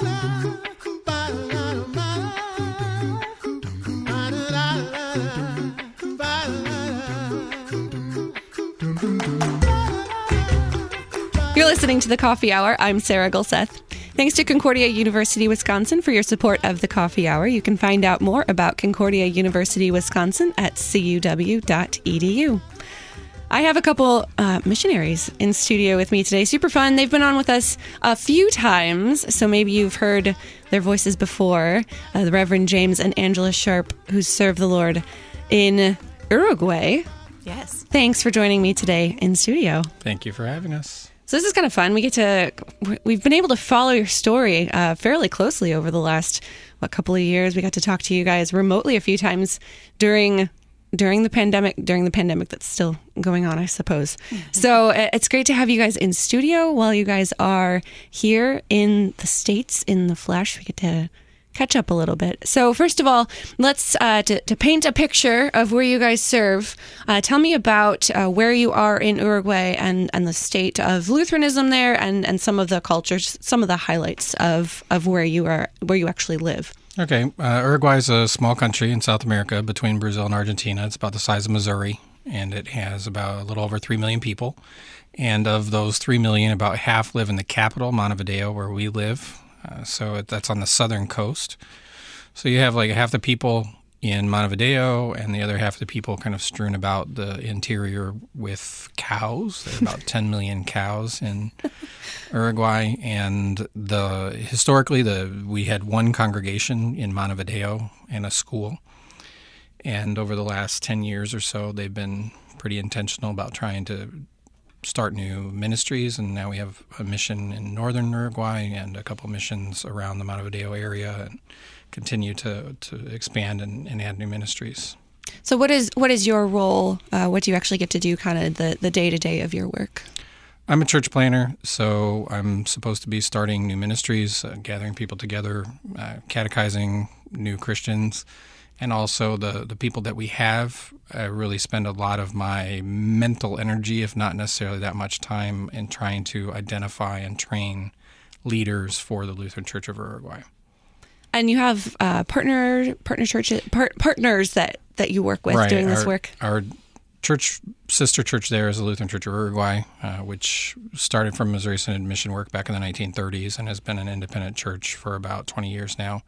You're listening to The Coffee Hour. I'm Sarah Gulseth. Thanks to Concordia University, Wisconsin for your support of The Coffee Hour. You can find out more about Concordia University, Wisconsin at cuw.edu. I have a couple missionaries in studio with me today. Super fun. They've been on with us a few times, so maybe you've heard their voices before. The Reverend James and Angela Sharp, who serve the Lord in Uruguay. Yes. Thanks for joining me today in studio. Thank you for having us. So this is kind of fun. We've been able to follow your story fairly closely over the last couple of years. We got to talk to you guys remotely a few times during the pandemic that's still going on, I suppose. Mm-hmm. So it's great to have you guys in studio while you guys are here in the States in the flesh. We get to catch up a little bit. So first of all, let's to paint a picture of where you guys serve. Tell me about where you are in Uruguay and the state of Lutheranism there, and some of the cultures, some of the highlights of where you actually live. Okay, Uruguay is a small country in South America between Brazil and Argentina. It's about the size of Missouri, and it has about a little over 3 million people. And of those 3 million, about half live in the capital, Montevideo, where we live. So that's on the southern coast. So you have like half the people in Montevideo and the other half of the people kind of strewn about the interior with cows. There are about 10 million cows in Uruguay. And historically, we had one congregation in Montevideo and a school. And over the last 10 years or so, they've been pretty intentional about trying to start new ministries, and now we have a mission in northern Uruguay and a couple missions around the Montevideo area, and continue to expand and add new ministries. So what is your role? What do you actually get to do, kind of the day-to-day of your work? I'm a church planner, so I'm supposed to be starting new ministries, gathering people together, catechizing new Christians. And also the people that we have really spend a lot of my mental energy, if not necessarily that much time, in trying to identify and train leaders for the Lutheran Church of Uruguay. And you have partners that you work with doing this work. Our sister church there is the Lutheran Church of Uruguay, which started from Missouri Synod mission work back in the 1930s and has been an independent church for about 20 years now.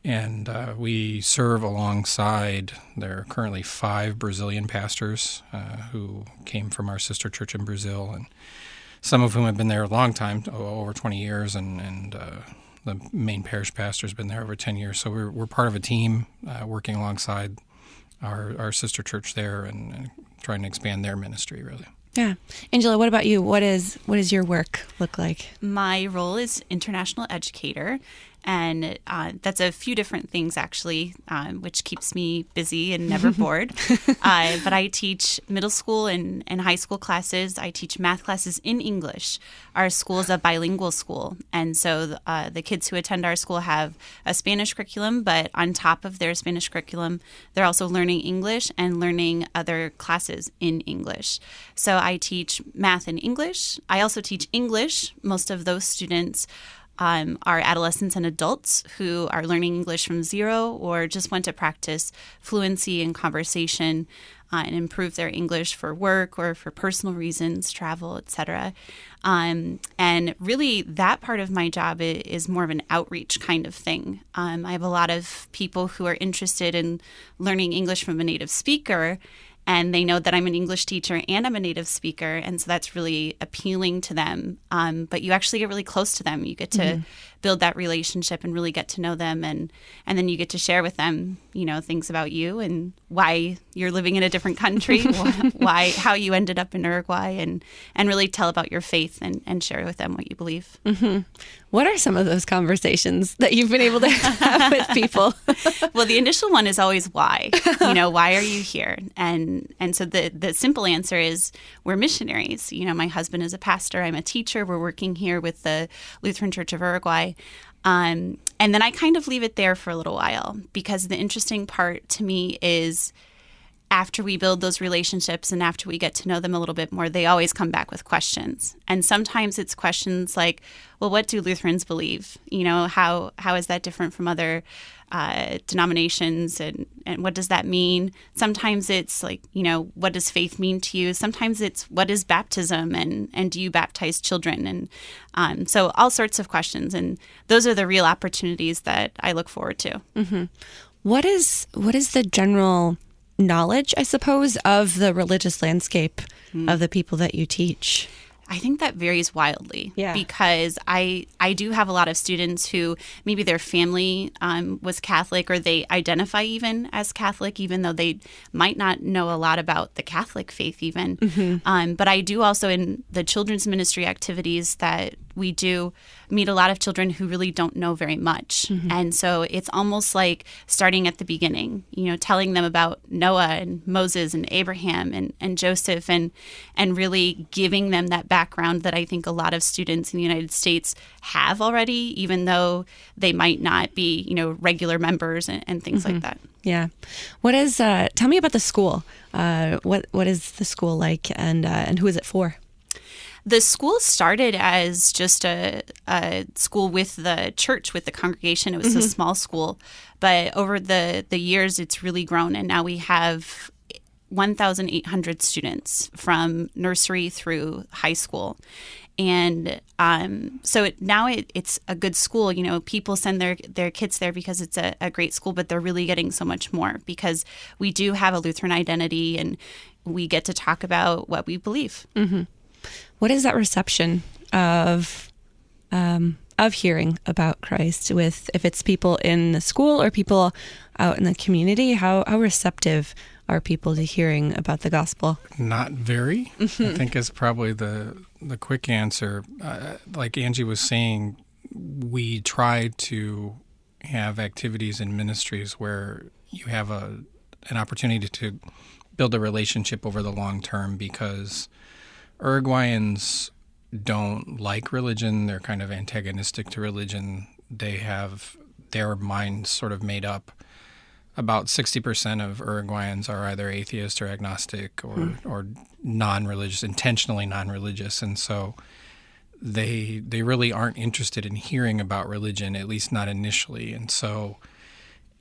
And we serve alongside, there are currently 5 Brazilian pastors who came from our sister church in Brazil, and some of whom have been there a long time, over 20 years, and the main parish pastor has been there over 10 years. So we're part of a team working alongside our sister church there and trying to expand their ministry, really. Yeah. Angela, what about you? What does your work look like? My role is international educator, and that's a few different things, actually, which keeps me busy and never bored. But I teach middle school and high school classes. I teach math classes in English. Our school is a bilingual school, and so the kids who attend our school have a Spanish curriculum, but on top of their Spanish curriculum, they're also learning English and learning other classes in English. So I teach math and English. I also teach English. Most of those students are adolescents and adults who are learning English from zero or just want to practice fluency in conversation and improve their English for work or for personal reasons, travel, etc. And really, that part of my job is more of an outreach kind of thing. I have a lot of people who are interested in learning English from a native speaker, and they know that I'm an English teacher and I'm a native speaker, and so that's really appealing to them. But you actually get really close to them. You get to build that relationship and really get to know them, and then you get to share with them, things about you and why you're living in a different country, how you ended up in Uruguay, and really tell about your faith and share with them what you believe. Mm-hmm. What are some of those conversations that you've been able to have with people? Well, the initial one is always why. Why are you here? And so the simple answer is we're missionaries. My husband is a pastor. I'm a teacher. We're working here with the Lutheran Church of Uruguay. And then I kind of leave it there for a little while, because the interesting part to me is after we build those relationships and after we get to know them a little bit more, they always come back with questions. And sometimes it's questions like, well, what do Lutherans believe? How is that different from other denominations, and what does that mean? Sometimes it's like, what does faith mean to you? Sometimes it's, what is baptism, and do you baptize children? And so all sorts of questions. And those are the real opportunities that I look forward to. Mm-hmm. What is the general knowledge, I suppose, of the religious landscape of the people that you teach? I think that varies wildly, because I do have a lot of students who maybe their family was Catholic, or they identify even as Catholic, even though they might not know a lot about the Catholic faith even. Mm-hmm. But I do also, in the children's ministry activities that we do, meet a lot of children who really don't know very much. Mm-hmm. And so it's almost like starting at the beginning, telling them about Noah and Moses and Abraham and Joseph, and really giving them that background that I think a lot of students in the United States have already, even though they might not be, regular members and things like that. Yeah. What is, tell me about the school. What is the school like, and who is it for? The school started as just a school with the church, with the congregation. It was a small school. But over the years, it's really grown. And now we have 1,800 students from nursery through high school. And so it's a good school. People send their kids there because it's a great school, but they're really getting so much more because we do have a Lutheran identity, and we get to talk about what we believe. Mm-hmm. What is that reception of hearing about Christ, with, if it's people in the school or people out in the community? How receptive are people to hearing about the gospel? Not very, I think, is probably the quick answer. Like Angie was saying, we try to have activities and ministries where you have an opportunity to build a relationship over the long term, because Uruguayans don't like religion. They're kind of antagonistic to religion. They have their minds sort of made up. About 60% of Uruguayans are either atheist or agnostic or non-religious, intentionally non-religious. And so they really aren't interested in hearing about religion, at least not initially. And so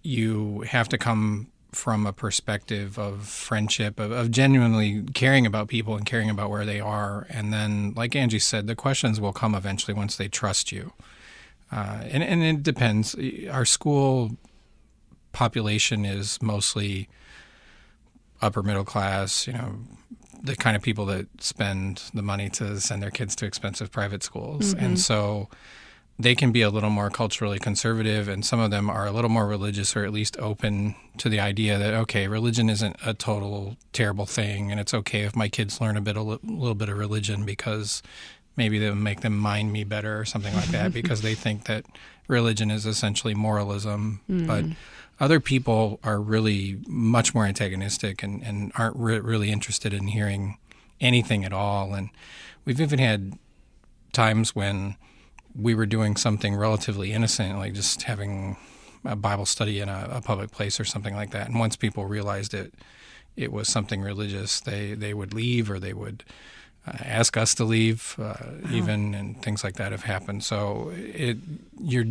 you have to come from a perspective of friendship, of genuinely caring about people and caring about where they are. And then, like Angie said, the questions will come eventually once they trust you. And it depends. Our school population is mostly upper middle class, the kind of people that spend the money to send their kids to expensive private schools. Mm-hmm. And so they can be a little more culturally conservative, and some of them are a little more religious, or at least open to the idea that, okay, religion isn't a total terrible thing, and it's okay if my kids learn a little bit of religion, because maybe they'll make them mind me better or something like that, because they think that religion is essentially moralism. But other people are really much more antagonistic and aren't really interested in hearing anything at all. And we've even had times when we were doing something relatively innocent, like just having a Bible study in a public place or something like that. And once people realized it was something religious, they would leave, or they would ask us to leave, even, and things like that have happened. So your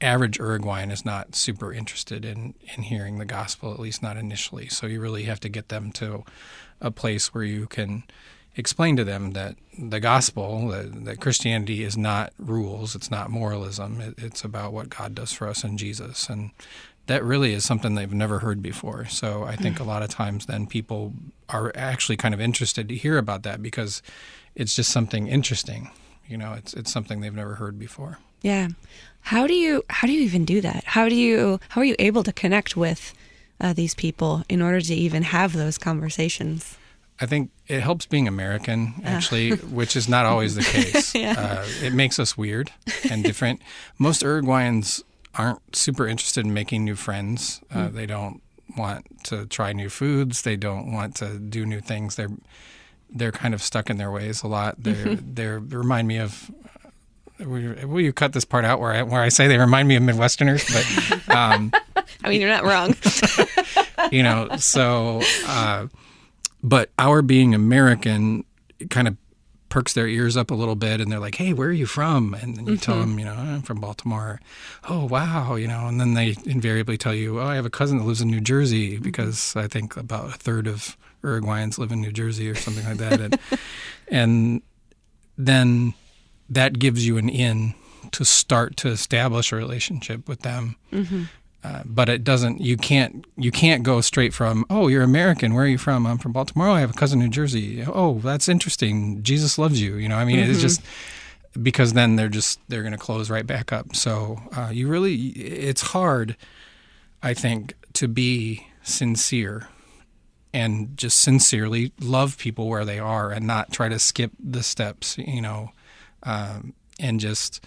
average Uruguayan is not super interested in hearing the gospel, at least not initially. So you really have to get them to a place where you can explain to them that the gospel, that Christianity is not rules, it's not moralism, it's about what God does for us in Jesus. And that really is something they've never heard before. So I think a lot of times then people are actually kind of interested to hear about that, because it's just something interesting. It's something they've never heard before. Yeah. How do you even do that? How are you able to connect with these people in order to even have those conversations? I think it helps being American, actually, which is not always the case. Yeah. It makes us weird and different. Most Uruguayans aren't super interested in making new friends. They don't want to try new foods. They don't want to do new things. They're kind of stuck in their ways a lot. They remind me of. Will you cut this part out where I say they remind me of Midwesterners? But I mean, you're not wrong. So, but our being American kind of perks their ears up a little bit, and they're like, hey, where are you from? And then you tell them, I'm from Baltimore. Oh, wow, and then they invariably tell you, oh, I have a cousin that lives in New Jersey, because I think about a third of Uruguayans live in New Jersey or something like that. And then that gives you an in to start to establish a relationship with them. But it doesn't. You can't go straight from, oh, you're American. Where are you from? I'm from Baltimore. Oh, I have a cousin in New Jersey. Oh, that's interesting. Jesus loves you. It's just because then they're going to close right back up. So it's hard, I think, to be sincere and just sincerely love people where they are and not try to skip the steps, and just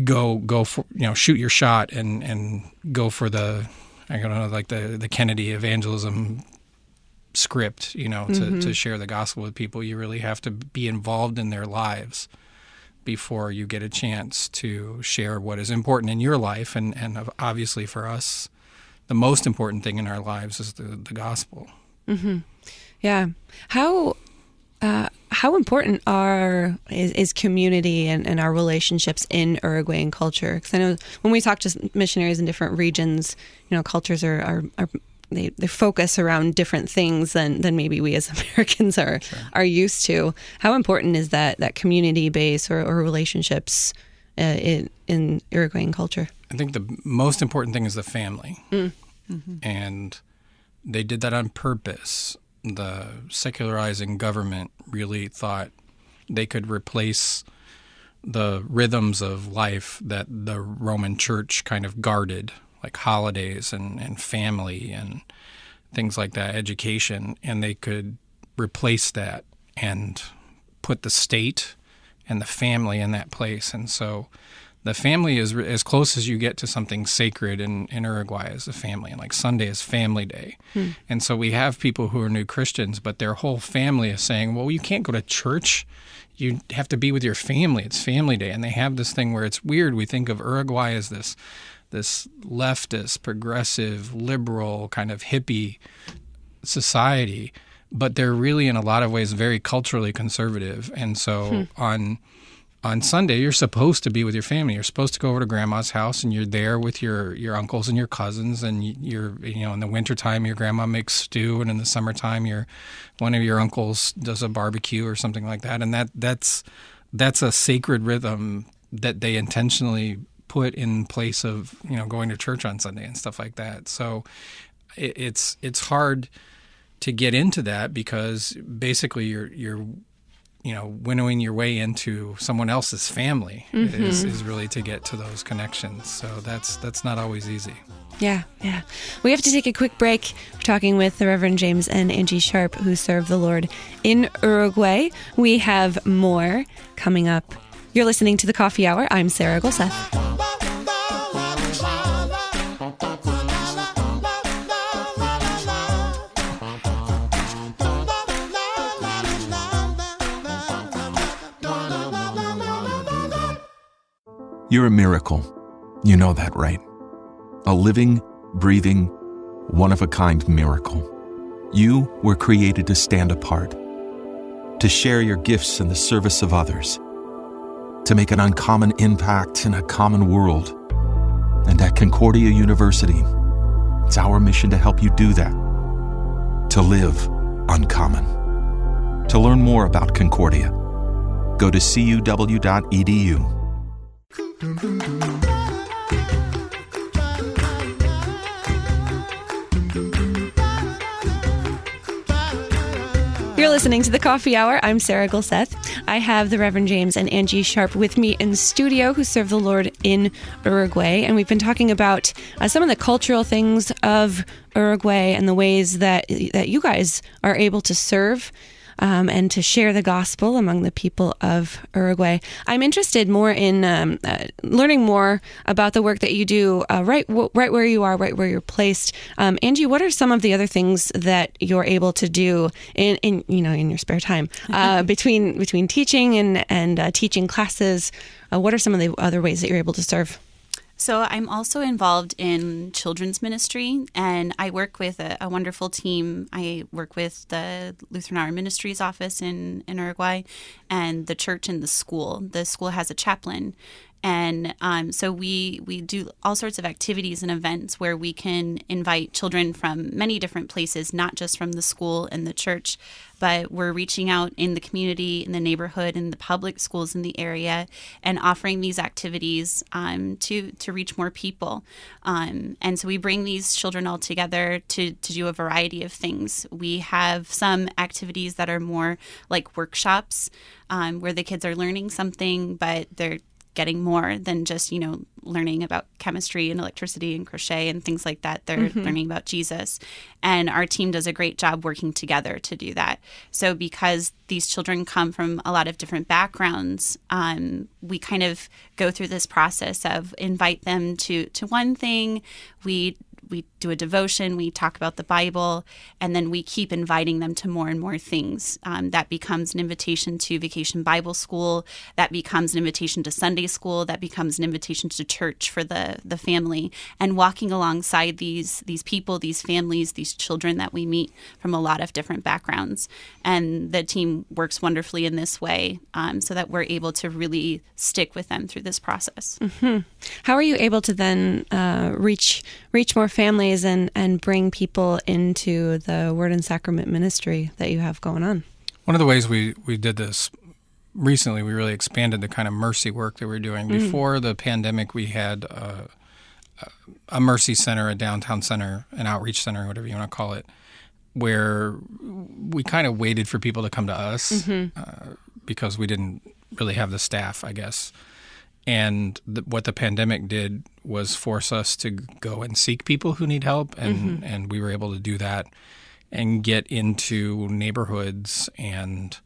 go for, shoot your shot and go for the Kennedy evangelism script, to share the gospel with people. You really have to be involved in their lives before you get a chance to share what is important in your life. And obviously for us, the most important thing in our lives is the gospel. Yeah. How important is community and our relationships in Uruguayan culture? Because I know when we talk to missionaries in different regions, cultures they focus around different things than maybe we as Americans are used to. How important is that community base or relationships in Uruguayan culture? I think the most important thing is the family, and they did that on purpose. The secularizing government really thought they could replace the rhythms of life that the Roman Church kind of guarded, like holidays and family and things like that, education, and they could replace that and put the state and the family in that place. And so the family is as close as you get to something sacred in Uruguay as the family. And like Sunday is family day. And so we have people who are new Christians, but their whole family is saying, well, you can't go to church. You have to be with your family. It's family day. And they have this thing where it's weird. We think of Uruguay as this leftist, progressive, liberal, kind of hippie society, but they're really in a lot of ways very culturally conservative. And so on Sunday, you're supposed to be with your family. You're supposed to go over to grandma's house, and you're there with your uncles and your cousins. And you're in the wintertime, your grandma makes stew, and in the summertime, one of your uncles does a barbecue or something like that. And that's a sacred rhythm that they intentionally put in place of going to church on Sunday and stuff like that. So it's hard to get into that because basically you're winnowing your way into someone else's family is really to get to those connections. So that's not always easy. Yeah. We have to take a quick break. We're talking with the Reverend James and Angie Sharp, who serve the Lord in Uruguay. We have more coming up. You're listening to The Coffee Hour. I'm Sarah Golseth. You're a miracle. You know that, right? A living, breathing, one-of-a-kind miracle. You were created to stand apart, to share your gifts in the service of others, to make an uncommon impact in a common world. And at Concordia University, it's our mission to help you do that, to live uncommon. To learn more about Concordia, go to cuw.edu. You're listening to The Coffee Hour. I'm Sarah Golseth. I have the Reverend James and Angie Sharp with me in studio, who serve the Lord in Uruguay. And we've been talking about some of the cultural things of Uruguay and the ways that you guys are able to serve and to share the gospel among the people of Uruguay. I'm interested more in learning more about the work that you do right where you are, right where you're placed. Angie, what are some of the other things that you're able to do in your spare time between teaching and teaching classes? What are some of the other ways that you're able to serve? So I'm also involved in children's ministry, and I work with a wonderful team. I work with the Lutheran Hour Ministries office in Uruguay and the church and the school. The school has a chaplain. And so we do all sorts of activities and events where we can invite children from many different places, not just from the school and the church, but we're reaching out in the community, in the neighborhood, in the public schools in the area, and offering these activities to reach more people. And so we bring these children all together to do a variety of things. We have some activities that are more like workshops where the kids are learning something, but they're getting more than just, learning about chemistry and electricity and crochet and things like that. They're learning about Jesus. And our team does a great job working together to do that. So because these children come from a lot of different backgrounds, we kind of go through this process of invite them to one thing. We do a devotion, we talk about the Bible, and then we keep inviting them to more and more things. That becomes an invitation to Vacation Bible School. That becomes an invitation to Sunday school. That becomes an invitation to church for the family. And walking alongside these people, these families, these children that we meet from a lot of different backgrounds. And the team works wonderfully in this way so that we're able to really stick with them through this process. Mm-hmm. How are you able to then reach more families and bring people into the Word and Sacrament ministry that you have going on? One of the ways we did this recently, we really expanded the kind of mercy work that we're doing. Before the pandemic, we had a mercy center, a downtown center, an outreach center, whatever you want to call it, where we kind of waited for people to come to us because we didn't really have the staff, I guess. And what the pandemic did was force us to go and seek people who need help, and we were able to do that and get into neighborhoods and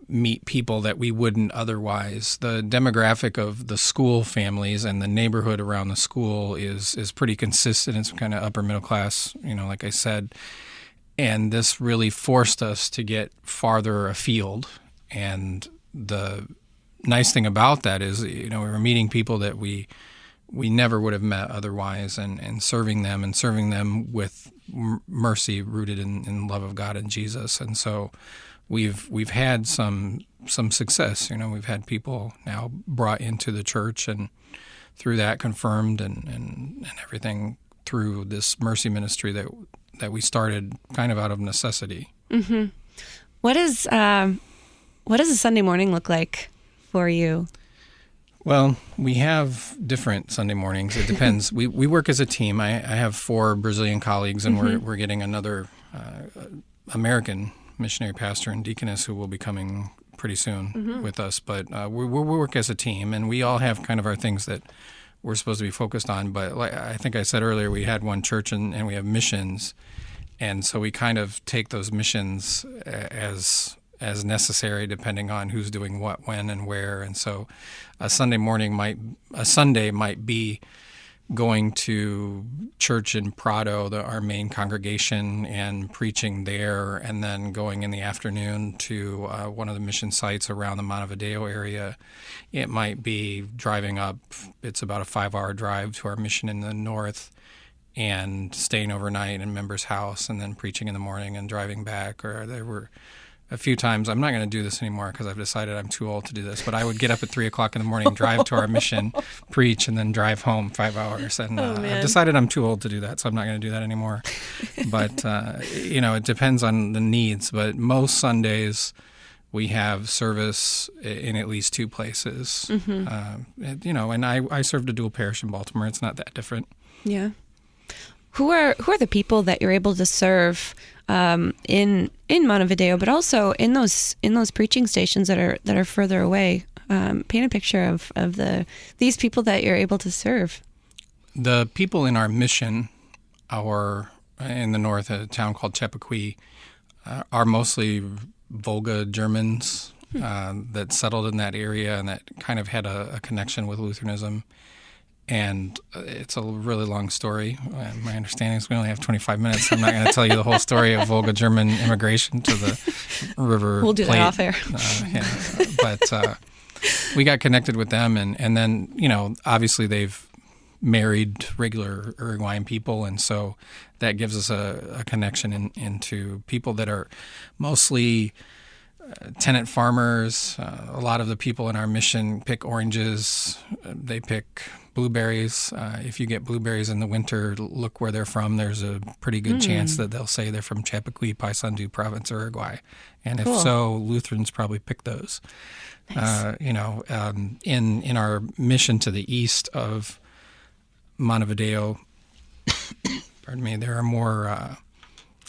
meet people that we wouldn't otherwise. The demographic of the school families and the neighborhood around the school is pretty consistent. It's kind of upper middle class, like I said. And this really forced us to get farther afield. And the nice thing about that is, we were meeting people that we never would have met otherwise, and serving them with mercy rooted in love of God and Jesus. And so we've had some success. We've had people now brought into the church, and through that confirmed and everything through this mercy ministry that we started kind of out of necessity. Mm-hmm. What does a Sunday morning look like for you? Well, we have different Sunday mornings. It depends. We work as a team. I have 4 Brazilian colleagues, and we're getting another American missionary pastor and deaconess who will be coming pretty soon with us. But we work as a team, and we all have kind of our things that we're supposed to be focused on. But like I think I said earlier, we had one church and we have missions, and so we kind of take those missions as necessary depending on who's doing what, when, and where. And so a Sunday might be going to church in Prado, our main congregation, and preaching there, and then going in the afternoon to one of the mission sites around the Montevideo area. It might be driving up. It's about a 5-hour drive to our mission in the north, and staying overnight in a member's house, and then preaching in the morning and driving back. Or there were a few times, I'm not going to do this anymore because I've decided I'm too old to do this, but I would get up at 3 o'clock in the morning, drive to our mission, preach, and then drive home 5 hours. And I've decided I'm too old to do that, so I'm not going to do that anymore. But, it depends on the needs. But most Sundays, we have service in at least 2 places. And I served a dual parish in Baltimore. It's not that different. Yeah. Who are the people that you're able to serve in Montevideo, but also in those preaching stations that are further away? Paint a picture of these people that you're able to serve. The people in our mission, in the north, a town called Chapaquí, are mostly Volga Germans that settled in that area and that kind of had a connection with Lutheranism. And it's a really long story. My understanding is we only have 25 minutes. I'm not going to tell you the whole story of Volga German immigration to the River We'll do Plate. that off air. But we got connected with them, and then, obviously they've married, regular Uruguayan people, and so that gives us a connection into people that are mostly tenant farmers. A lot of the people in our mission pick oranges. They pick blueberries. If you get blueberries in the winter, look where they're from. There's a pretty good chance that they'll say they're from Chapaquí, Paysandú Province, Uruguay. And Cool. if so, Lutherans probably pick those. Nice. In our mission to the east of Montevideo, pardon me, there are more.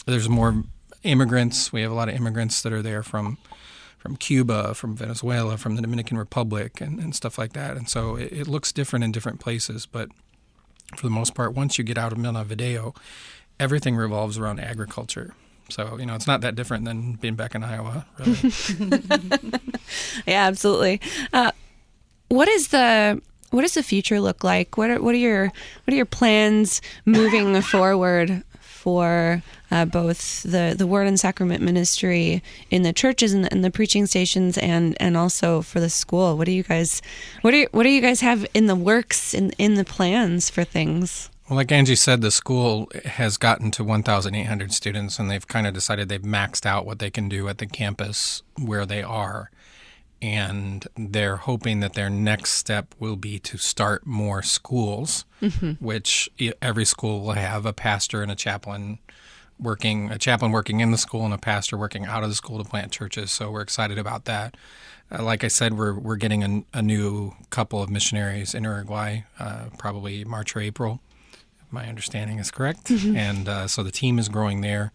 There's more immigrants. We have a lot of immigrants that are there from Cuba, from Venezuela, from the Dominican Republic, and stuff like that. And so it looks different in different places. But for the most part, once you get out of Montevideo, everything revolves around agriculture. So, it's not that different than being back in Iowa, really. Yeah, absolutely. What does the future look like? What are your plans moving forward for both the Word and Sacrament ministry in the churches and the preaching stations, and also for the school? What do you guys have in the works, in the plans for things? Well, like Angie said, the school has gotten to 1,800 students, and they've kind of decided they've maxed out what they can do at the campus where they are. And they're hoping that their next step will be to start more schools, which every school will have a pastor and a chaplain working in the school and a pastor working out of the school to plant churches. So we're excited about that. Like I said, we're getting a new couple of missionaries in Uruguay, probably March or April. My understanding is correct. And so the team is growing there.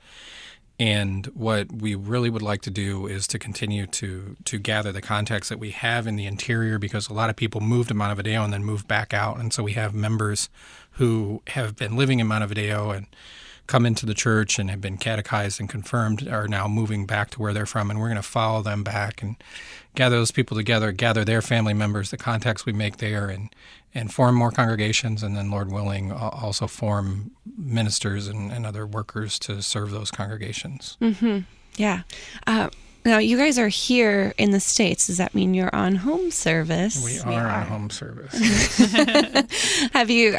And what we really would like to do is to continue to gather the contacts that we have in the interior, because a lot of people move to Montevideo and then move back out. And so we have members who have been living in Montevideo and come into the church and have been catechized and confirmed, are now moving back to where they're from. And we're going to follow them back and gather those people together, gather their family members, the contacts we make there, and form more congregations, and then, Lord willing, also form ministers and other workers to serve those congregations. Yeah. Now, you guys are here in the States. Does that mean you're on home service? We are on home service. Have you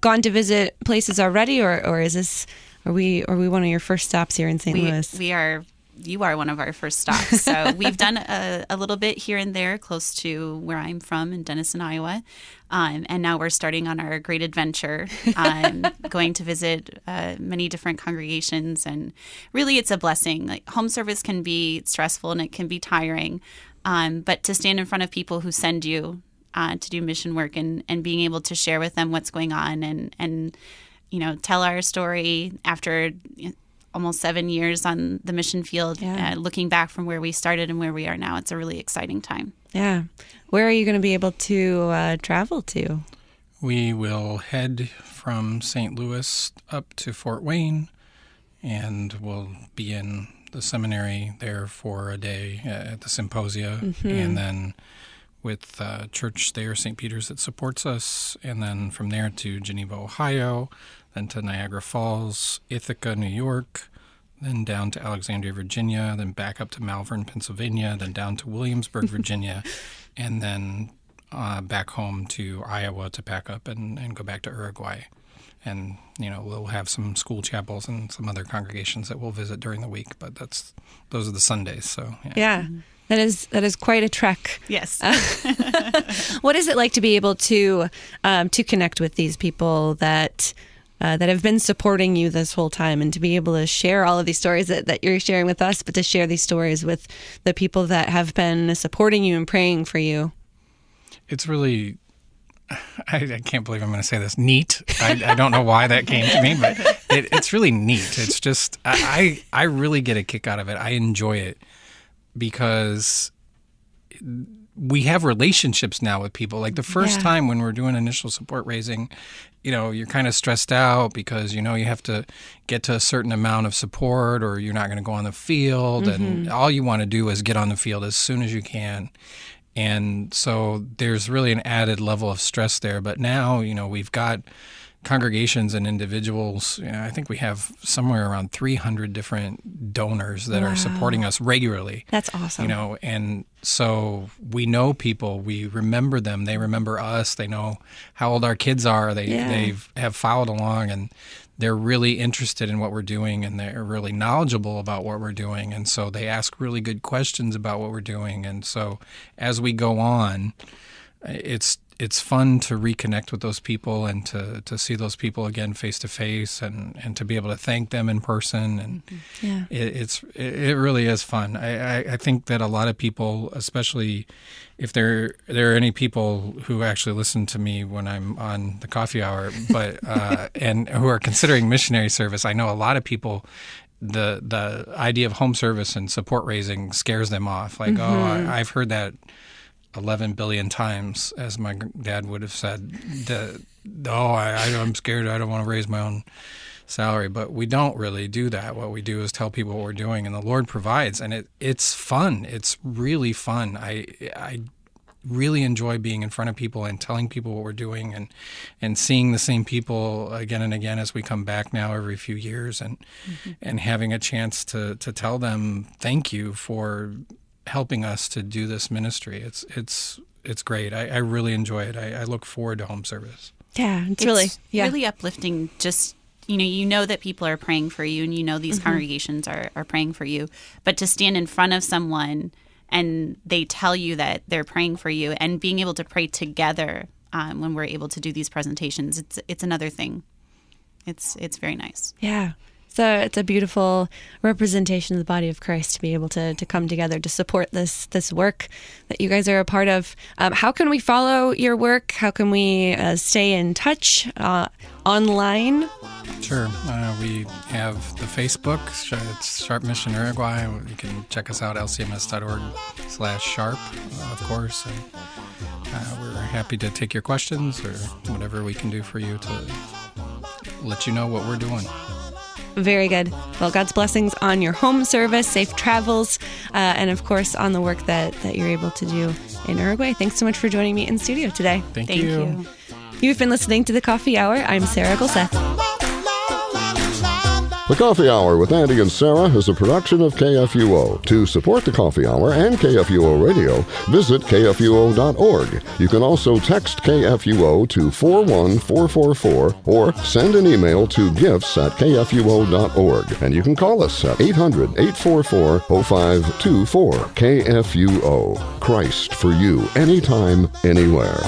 gone to visit places already, or are we one of your first stops here in St. Louis? You are one of our first stops. So we've done a little bit here and there close to where I'm from in Denison, Iowa. And now we're starting on our great adventure, going to visit many different congregations. And really, it's a blessing. Like, home service can be stressful and it can be tiring. But to stand in front of people who send you to do mission work and being able to share with them what's going on and tell our story after almost 7 years on the mission field, looking back from where we started and where we are now, it's a really exciting time. Yeah. Where are you going to be able to travel to? We will head from St. Louis up to Fort Wayne, and we'll be in the seminary there for a day at the symposia, and then with church there, St. Peter's, that supports us, and then from there to Geneva, Ohio, then to Niagara Falls, Ithaca, New York, then down to Alexandria, Virginia, then back up to Malvern, Pennsylvania, then down to Williamsburg, Virginia, and then back home to Iowa to pack up and go back to Uruguay. And, we'll have some school chapels and some other congregations that we'll visit during the week, but those are the Sundays, so yeah. That is quite a trek. Yes. What is it like to be able to connect with these people that have been supporting you this whole time, and to be able to share all of these stories that you're sharing with us, but to share these stories with the people that have been supporting you and praying for you? It's really, I can't believe I'm going to say this, neat. I don't know why that came to me, but it's really neat. It's just, I really get a kick out of it. I enjoy it because we have relationships now with people. Like the first time when we're doing initial support raising, you're kind of stressed out because, you have to get to a certain amount of support or you're not going to go on the field. And all you want to do is get on the field as soon as you can. And so there's really an added level of stress there. But now, we've got congregations and individuals. I think we have somewhere around 300 different donors that are supporting us regularly. That's awesome. And so we know people, we remember them, they remember us, they know how old our kids are, they have followed along, and they're really interested in what we're doing, and they're really knowledgeable about what we're doing, and so they ask really good questions about what we're doing. And so as we go on, it's fun to reconnect with those people and to see those people again face to face, and to be able to thank them in person. And it really is fun. I think that a lot of people, especially if there are any people who actually listen to me when I'm on the coffee hour, but and who are considering missionary service, I know a lot of people, the idea of home service and support raising scares them off. Like, I've heard that 11 billion times, as my dad would have said. I'm scared. I don't want to raise my own salary. But we don't really do that. What we do is tell people what we're doing, and the Lord provides. And it's fun. It's really fun. I really enjoy being in front of people and telling people what we're doing, and seeing the same people again and again as we come back now every few years, and having a chance to tell them thank you for helping us to do this ministry. It's great. I really enjoy it. I look forward to home service. Yeah, it's really uplifting. Just you know that people are praying for you, and these congregations are praying for you. But to stand in front of someone and they tell you that they're praying for you, and being able to pray together when we're able to do these presentations, it's another thing. It's very nice. Yeah. So it's a beautiful representation of the body of Christ to be able to come together to support this work that you guys are a part of. How can we follow your work? How can we stay in touch online? Sure. We have the Facebook. It's Sharp Mission Uruguay. You can check us out, lcms.org/sharp, of course. And, we're happy to take your questions or whatever we can do for you to let you know what we're doing. Very good. Well, God's blessings on your home service, safe travels, and of course on the work that you're able to do in Uruguay. Thanks so much for joining me in studio today. Thank you. You've been listening to The Coffee Hour. I'm Sarah Golseth. The Coffee Hour with Andy and Sarah is a production of KFUO. To support the Coffee Hour and KFUO Radio, visit KFUO.org. You can also text KFUO to 41444 or send an email to gifts@KFUO.org. And you can call us at 800-844-0524. KFUO. Christ for you, anytime, anywhere.